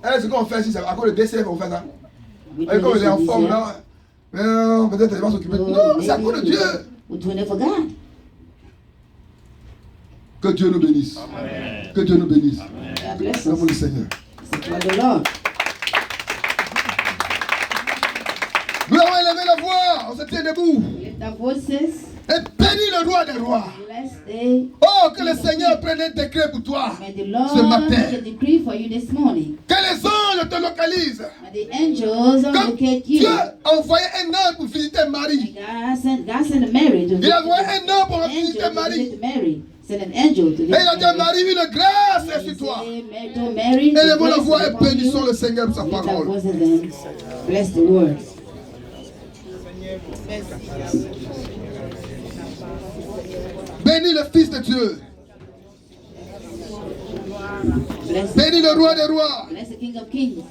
C'est ce qu'on fait ici, c'est à cause de décès qu'on fait ça. Et comme il est en forme là, peut-être il va s'occuper de nous. Non, c'est à cause de Dieu. Que Dieu nous bénisse. Amen. Que Dieu nous bénisse. Amen. Le Seigneur. Nous avons élevé la voix, on se tient debout. Et bénis le roi des rois. Oh, que le Seigneur prenne un décret pour toi ce matin. Que les anges te localisent. Comme Dieu a envoyé un ange pour visiter Marie. Il a envoyé un ange pour visiter Marie. Et il a dit à Marie, une grâce est sur toi. Élevons la voix et bénissons le Seigneur pour sa parole. Bless the word. Bénis le Fils de Dieu. Bénis le roi des rois. Bless the King of Kings.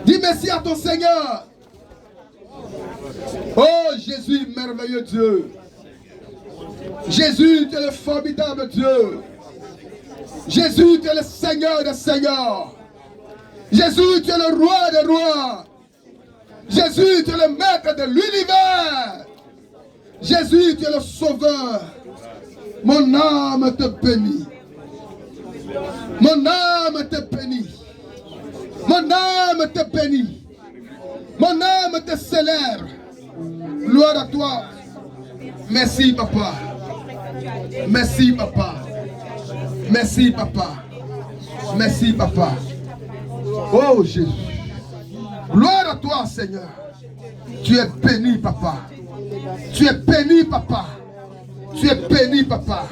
Dis merci à ton Seigneur. Oh Jésus, merveilleux Dieu. Jésus, tu es le formidable Dieu. Jésus, tu es le Seigneur des seigneurs. Jésus, tu es le roi des rois. Jésus, tu es le maître de l'univers. Jésus, tu es le sauveur. Mon âme te bénit. Mon âme te bénit. Mon âme te bénit. Mon âme te célèbre. Gloire à toi. Merci, papa. Merci, papa. Merci, papa. Merci, papa. Oh, Jésus. Gloire à toi, Seigneur. Tu es béni, papa. Tu es béni, papa. Tu es béni, papa.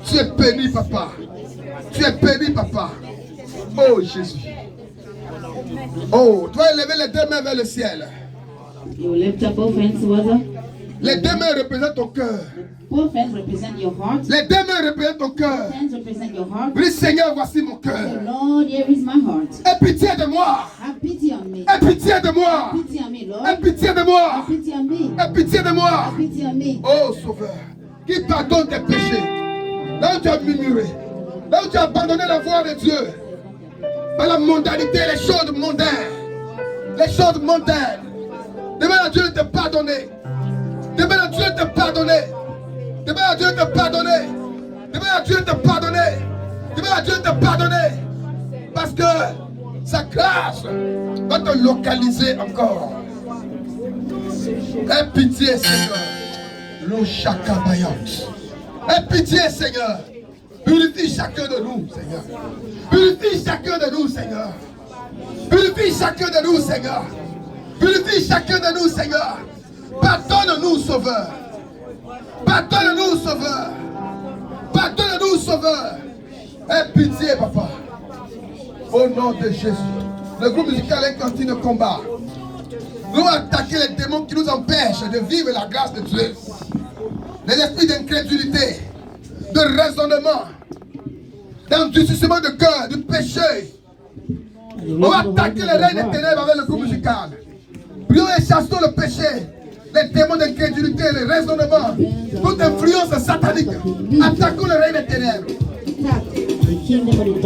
Tu es béni, papa. Tu es béni, papa. Oh, Jésus. Oh, tu vas élever les deux mains vers le ciel. You lift up both hands together. Les deux mains représentent ton cœur. Both hands represent your heart. Les deux mains représentent ton cœur. Both hands represent your heart. Oui, Seigneur, voici mon So, cœur. Lord, here is my heart. Aie pitié de moi. Have pity on me. Aie pitié de moi. Have pity on me, Lord. Aie pitié de moi. Have pity on me. Aie pitié de moi. Have pity on me. Oh Sauveur, qui pardonne tes péchés. Là où tu as murmuré, là où tu as abandonné la voie de Dieu, par la mondanité, les choses mondaines, les choses mondaines. Demande à Dieu de te pardonner. Demande à Dieu de te pardonner. Demande à Dieu de te pardonner. Demande à Dieu de te pardonner. Demande à Dieu de te pardonner. Parce que sa grâce va te localiser encore. Aie pitié, Seigneur. L'eau chakabayante. Aie pitié, Seigneur. Purifie chacun de nous, Seigneur. Purifie chacun de nous, Seigneur. Purifie chacun de nous, Seigneur. Purifie chacun de nous, Seigneur. Pardonne-nous, Sauveur. Pardonne-nous, Sauveur. Pardonne-nous, Sauveur. Aie pitié, Papa. Au nom de Jésus. Le groupe musical est continue de combat. Nous allons attaquer les démons qui nous empêchent de vivre la grâce de Dieu. Les esprits d'incrédulité, de raisonnement, d'endurcissement de cœur, de péché. On va attaquer les règnes des ténèbres avec le groupe musical. Prions et chassons le péché, les démons d'incrédulité, les raisonnements, toute influence satanique. Attaquons le règne des ténèbres. Attack the kingdom of the